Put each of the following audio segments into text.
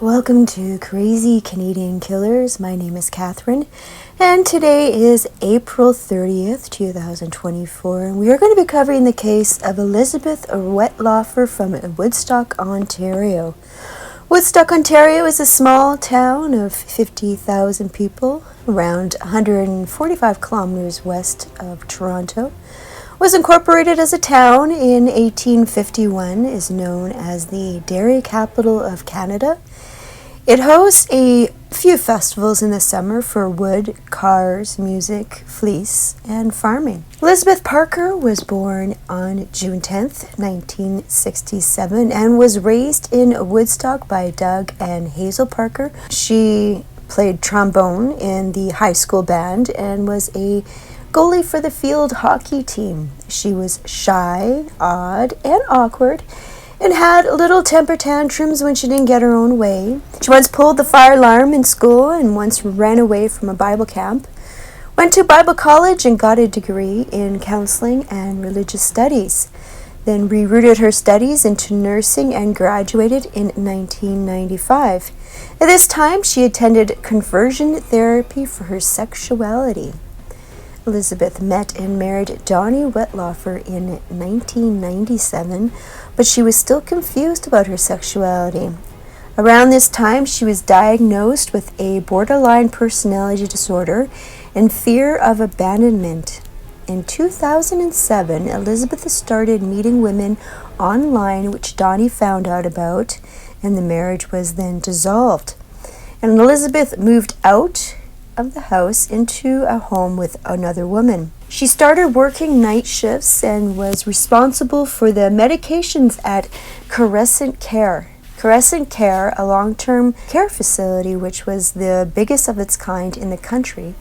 Welcome to Crazy Canadian Killers. My name is Catherine, and today is April 30th, 2024, and we are going to be covering the case of Elizabeth Wettlaufer from Woodstock, Ontario. Woodstock, Ontario is a small town of 50,000 people, around 145 kilometers west of Toronto. Was incorporated as a town in 1851, is known as the dairy capital of Canada. It hosts a few festivals in the summer for wood, cars, music, fleece, and farming. Elizabeth Parker was born on June 10th, 1967, and was raised in Woodstock by Doug and Hazel Parker. She played trombone in the high school band and was a goalie for the field hockey team. She was shy, odd, and awkward, and had little temper tantrums when she didn't get her own way. She once pulled the fire alarm in school and once ran away from a Bible camp. Went to Bible college and got a degree in counseling and religious studies. Then rerouted her studies into nursing and graduated in 1995. At this time, she attended conversion therapy for her sexuality. Elizabeth met and married Donnie Wettlaufer in 1997, but she was still confused about her sexuality. Around this time, she was diagnosed with a borderline personality disorder and fear of abandonment. In 2007, Elizabeth started meeting women online, which Donnie found out about, and the marriage was then dissolved. And Elizabeth moved out of the house into a home with another woman. She started working night shifts and was responsible for the medications at Crescent Care. Crescent Care, a long-term care facility which was the biggest of its kind in the country,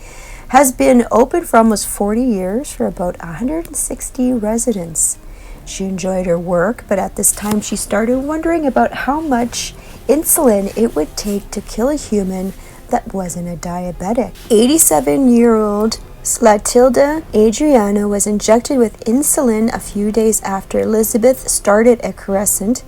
has been open for almost 40 years for about 160 residents. She enjoyed her work, but at this time she started wondering about how much insulin it would take to kill a human that wasn't a diabetic. 87-year-old Slatilda Adriana was injected with insulin a few days after Elizabeth started at Crescent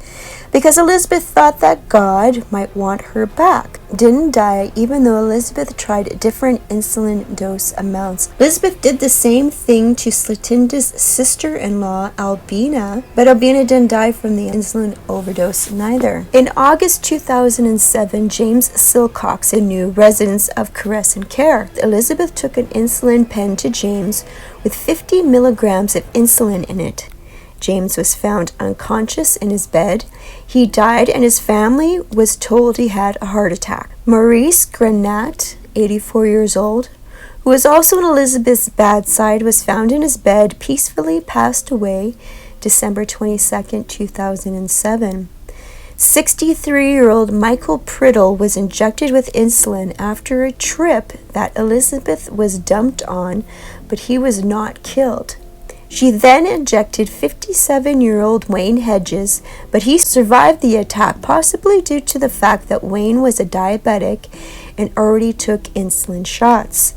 because Elizabeth thought that God might want her back. Didn't die even though Elizabeth tried different insulin dose amounts. Elizabeth did the same thing to Slatilda's sister-in-law Albina, but Albina didn't die from the insulin overdose neither. In August 2007, James Silcox, a new resident of Crescent Care, Elizabeth took an insulin pen to James with 50 milligrams of insulin in it. James was found unconscious in his bed. He died and his family was told he had a heart attack. Maurice Grenat, 84 years old, who was also on Elizabeth's bad side, was found in his bed, peacefully passed away December 22nd, 2007. 63-year-old Michael Priddle was injected with insulin after a trip that Elizabeth was dumped on, but he was not killed. She then injected 57-year-old Wayne Hedges, but he survived the attack, possibly due to the fact that Wayne was a diabetic and already took insulin shots.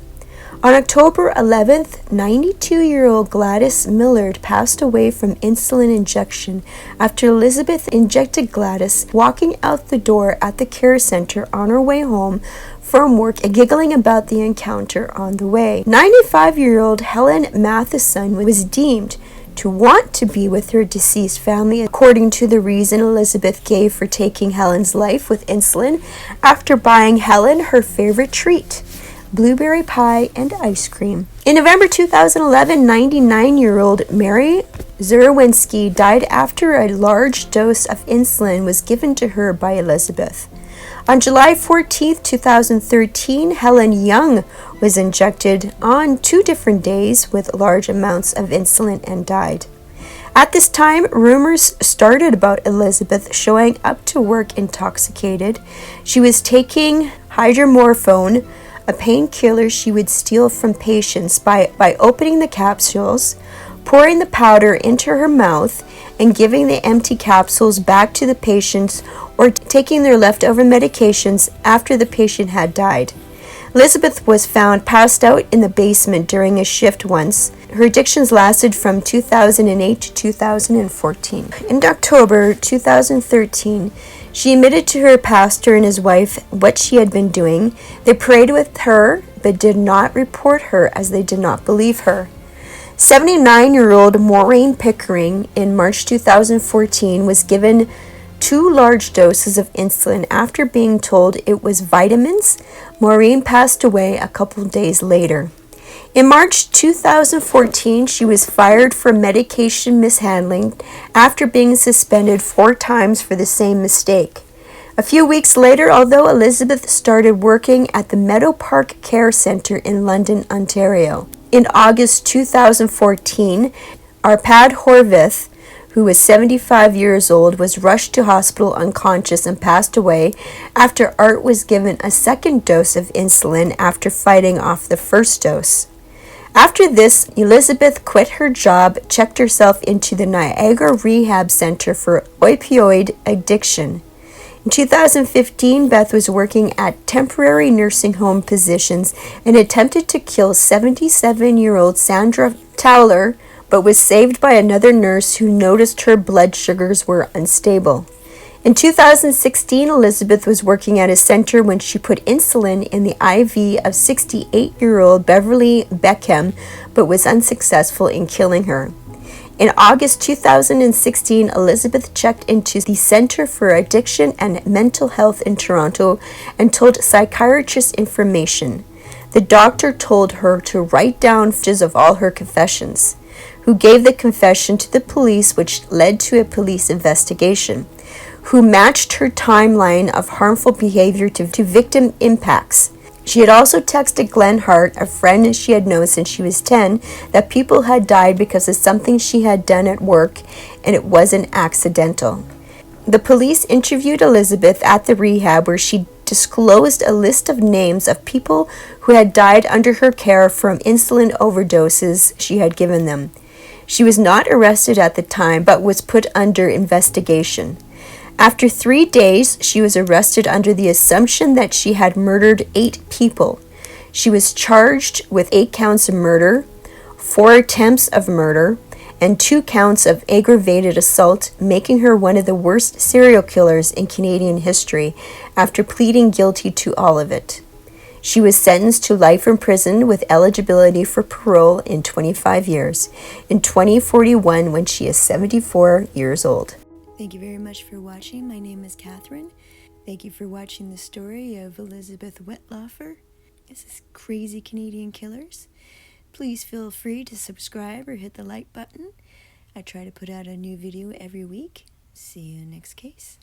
On October 11th, 92-year-old Gladys Millard passed away from insulin injection after Elizabeth injected Gladys walking out the door at the care center on her way home from work and giggling about the encounter on the way. 95-year-old Helen Matheson was deemed to want to be with her deceased family, according to the reason Elizabeth gave for taking Helen's life with insulin after buying Helen her favorite treat, blueberry pie and ice cream. In November 2011, 99-year-old Mary Zerwinski died after a large dose of insulin was given to her by Elizabeth. On July 14, 2013, Helen Young was injected on 2 different days with large amounts of insulin and died. At this time, rumors started about Elizabeth showing up to work intoxicated. She was taking hydromorphone, a painkiller she would steal from patients by opening the capsules, pouring the powder into her mouth, and giving the empty capsules back to the patients or taking their leftover medications after the patient had died. Elizabeth was found passed out in the basement during a shift once. Her addictions lasted from 2008 to 2014. In October 2013, she admitted to her pastor and his wife what she had been doing. They prayed with her but did not report her as they did not believe her. 79-year-old Maureen Pickering in March 2014 was given 2 large doses of insulin after being told it was vitamins. Maureen passed away a couple days later. In March 2014, she was fired for medication mishandling after being suspended 4 times for the same mistake. A few weeks later, although Elizabeth started working at the Meadow Park Care Centre in London, Ontario. In August 2014, Arpad Horvath, who was 75 years old, was rushed to hospital unconscious and passed away after Art was given a second dose of insulin after fighting off the first dose. After this, Elizabeth quit her job, checked herself into the Niagara Rehab Center for opioid addiction. In 2015, Beth was working at temporary nursing home positions and attempted to kill 77-year-old Sandra Towler, but was saved by another nurse who noticed her blood sugars were unstable. In 2016, Elizabeth was working at a center when she put insulin in the IV of 68-year-old Beverly Beckham, but was unsuccessful in killing her. In August 2016, Elizabeth checked into the Center for Addiction and Mental Health in Toronto and told psychiatrists information. The doctor told her to write down pages of all her confessions, who gave the confession to the police, which led to a police investigation, who matched her timeline of harmful behavior to victim impacts. She had also texted Glenn Hart, a friend she had known since she was 10, that people had died because of something she had done at work and it wasn't accidental. The police interviewed Elizabeth at the rehab where she disclosed a list of names of people who had died under her care from insulin overdoses she had given them. She was not arrested at the time but was put under investigation. After 3 days, she was arrested under the assumption that she had murdered 8 people. She was charged with 8 counts of murder, 4 attempts of murder, and 2 counts of aggravated assault, making her one of the worst serial killers in Canadian history after pleading guilty to all of it. She was sentenced to life in prison with eligibility for parole in 25 years, in 2041 when she is 74 years old. Thank you very much for watching. My name is Catherine. Thank you for watching the story of Elizabeth Wettlaufer. This is Crazy Canadian Killers. Please feel free to subscribe or hit the like button. I try to put out a new video every week. See you next case.